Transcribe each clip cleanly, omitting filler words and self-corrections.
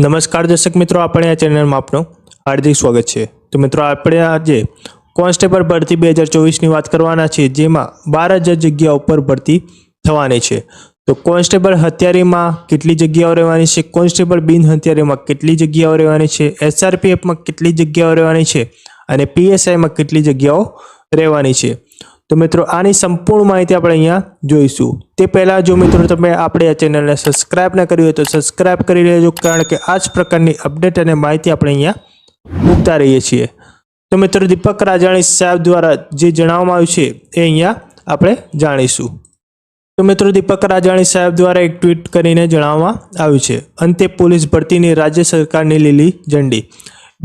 નમસ્કાર દર્શક મિત્રો, આપણે આ ચેનલમાં આપનું હાર્દિક સ્વાગત છે। તો મિત્રો, આપણે આજે કોન્સ્ટેબલ ભરતી 2024ની વાત કરવાના છે, જેમાં 12,000 જગ્યાઓ પર ભરતી થવાની છે। તો કોન્સ્ટેબલ હથિયારીમાં કેટલી જગ્યાઓ રહેવાની છે, કોન્સ્ટેબલ બિન હથિયારીમાં કેટલી જગ્યાઓ રહેવાની છે, SRPFમાં કેટલી જગ્યાઓ રહેવાની છે અને PSIમાં કેટલી જગ્યાઓ રહેવાની છે। તો મિત્રો, આની સંપૂર્ણ માહિતી આપણે અહીંયા જોઈશું। તે પહેલાં જો મિત્રો તમે આપણે આ ચેનલને સબસ્ક્રાઇબ ન કરી હોય તો સબસ્ક્રાઇબ કરી લેજો, કારણ કે આ જ પ્રકારની અપડેટ અને માહિતી આપણે અહીંયા મૂકતા રહીએ છીએ। તો મિત્રો, દીપક રાજાણી સાહેબ દ્વારા જે જણાવવામાં આવ્યું છે એ અહીંયા આપણે જાણીશું। તો મિત્રો, દીપક રાજાણી સાહેબ દ્વારા એક ટ્વીટ કરીને જણાવવામાં આવ્યું છે, અંતે પોલીસ ભરતીની રાજ્ય સરકારની લીલી ઝંડી।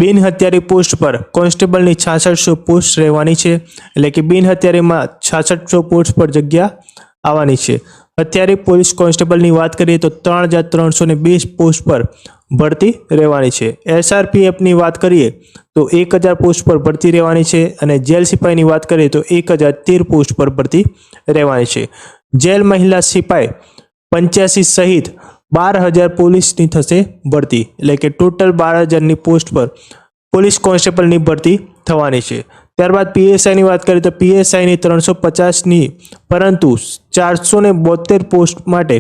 બિન હથિયારી પોસ્ટ પર કોન્સ્ટેબલની 6600 પોસ્ટ રહેવાની છે, એટલે કે બિન હથિયારીમાં 6600 પોસ્ટ પર જગ્યા આવવાની છે। હથિયારી પોલીસ કોન્સ્ટેબલની વાત કરીએ તો 3302 પોસ્ટ પર ભરતી રહેવાની છે। SRPFની વાત કરીએ તો 1000 પોસ્ટ પર ભરતી રહેવાની છે અને જેલ સિપાહીની વાત કરીએ તો 1013 પોસ્ટ પર ભરતી રહેવાની છે। જેલ મહિલા સિપાઈ 85 સહિત 12,000 પોલીસની થશે ભરતી, એટલે કે ટોટલ 12,000ની પોસ્ટ પર પોલીસ કોન્સ્ટેબલની ભરતી થવાની છે। ત્યારબાદ PSIની વાત કરીએ તો PSIની 350ની પરંતુ 472 પોસ્ટ માટે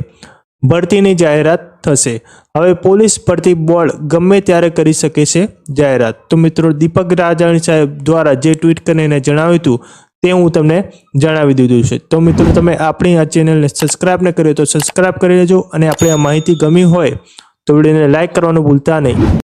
ભરતીની જાહેરાત થશે। હવે પોલીસ ભરતી બોર્ડ ગમે ત્યારે કરી શકે છે જાહેરાત। તો મિત્રો, દીપક રાજાણી સાહેબ દ્વારા જે ટ્વીટ કરીને જણાવ્યું હતું તે હું તમને જણાવી દીધું છે। તો મિત્રો, તમે આપણી આ ચેનલને સબસ્ક્રાઇબ ન કરી તો સબસ્ક્રાઇબ કરી લેજો અને આપણે આ માહિતી ગમી હોય તો વિડીયોને લાઇક કરવાનું ભૂલતા નહીં।